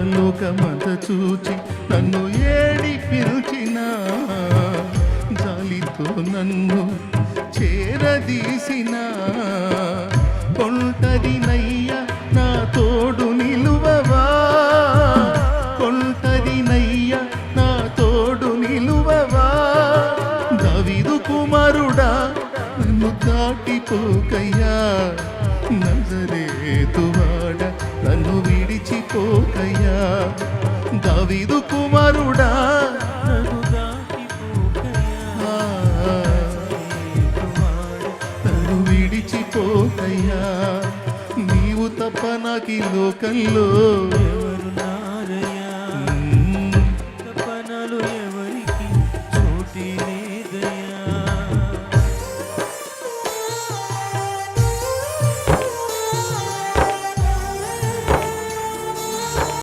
లోకమంత చూచి నన్ను ఏడి పిలిచిన జాలితో నన్ను చేరదీసిన కొంటదినయ్య నా తోడు నిలువవా కొంటదినయ్య నా తోడు నిలువవా దావీదు కుమారుడా నన్ను దాటిపోకయ్యా నజరేతువాడ నన్ను విడిచిపోకయ్యా దావీదు కుమారుడా నన్ను విడిచిపోకయ్యా నీవు తప్ప నాకు ఈ లోకంలో